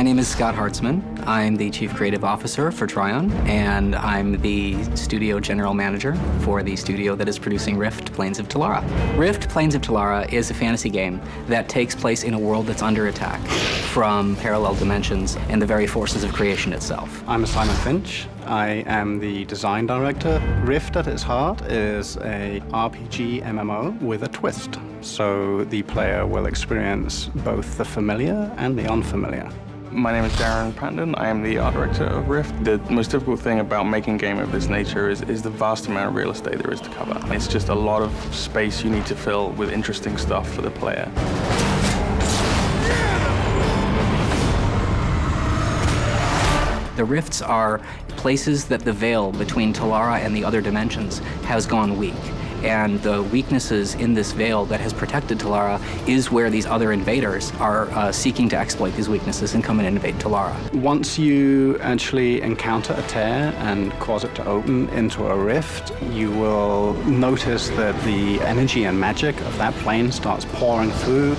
name is Scott Hartsman. I'm the Chief Creative Officer for Tryon, and I'm the Studio General Manager for the studio that is producing Rift: Planes of Telara. Rift: Planes of Telara is a fantasy game that takes place in a world that's under attack from parallel dimensions and the very forces of creation itself. I'm Ffinch. I am the design director. Rift at its heart is a RPG MMO with a twist. So the player will experience both the familiar and the unfamiliar. My name is Darren Pattenden. I am the art director of Rift. The most difficult thing about making a game of this nature is the vast amount of real estate there is to cover. It's just a lot of space you need to fill with interesting stuff for the player. The rifts are places that the veil between Telara and the other dimensions has gone weak. And the weaknesses in this veil that has protected Telara is where these other invaders are seeking to exploit these weaknesses and come and invade Telara. Once you actually encounter a tear and cause it to open into a rift, you will notice that the energy and magic of that plane starts pouring through.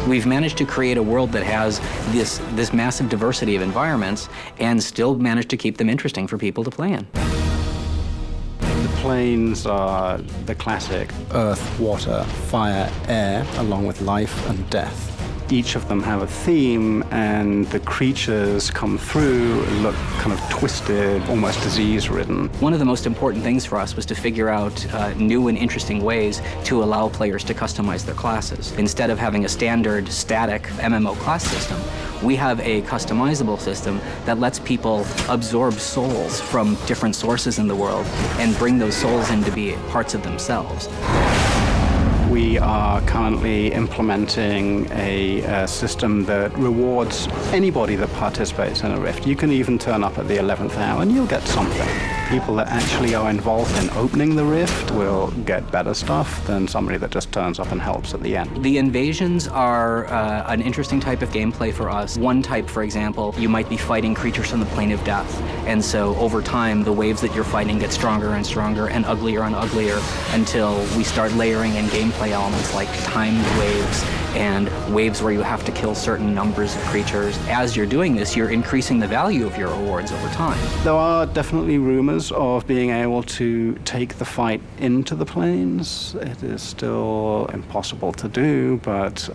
We've managed to create a world that has this massive diversity of environments and still managed to keep them interesting for people to play in. The planes are the classic earth, water, fire, air, along with life and death. Each of them have a theme, and the creatures come through, look kind of twisted, almost disease-ridden. One of the most important things for us was to figure out new and interesting ways to allow players to customize their classes. Instead of having a standard, static MMO class system, we have a customizable system that lets people absorb souls from different sources in the world and bring those souls in to be parts of themselves. We are currently implementing a system that rewards anybody that participates in a Rift. You can even turn up at the 11th hour and you'll get something. People that actually are involved in opening the Rift will get better stuff than somebody that just turns up and helps at the end. The invasions are an interesting type of gameplay for us. One type, for example, you might be fighting creatures from the plane of death. And so over time, the waves that you're fighting get stronger and stronger and uglier until we start layering in gameplay elements like timed waves and waves where you have to kill certain numbers of creatures. As you're doing this, you're increasing the value of your rewards over time. There are definitely rumors of being able to take the fight into the planes. It is still impossible to do, but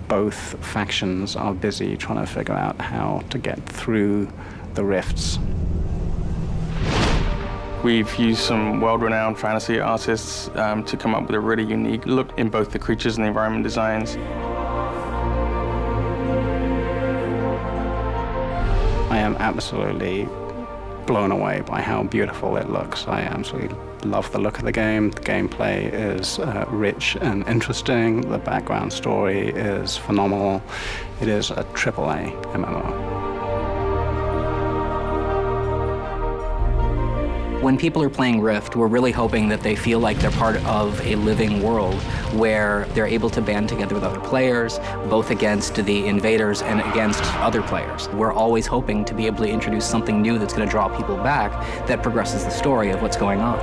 both factions are busy trying to figure out how to get through the rifts. We've used some world-renowned fantasy artists to come up with a really unique look in both the creatures and the environment designs. I am absolutely blown away by how beautiful it looks. I absolutely love the look of the game. The gameplay is rich and interesting. The background story is phenomenal. It is a AAA MMO. When people are playing Rift, we're really hoping that they feel like they're part of a living world where they're able to band together with other players, both against the invaders and against other players. We're always hoping to be able to introduce something new that's going to draw people back that progresses the story of what's going on.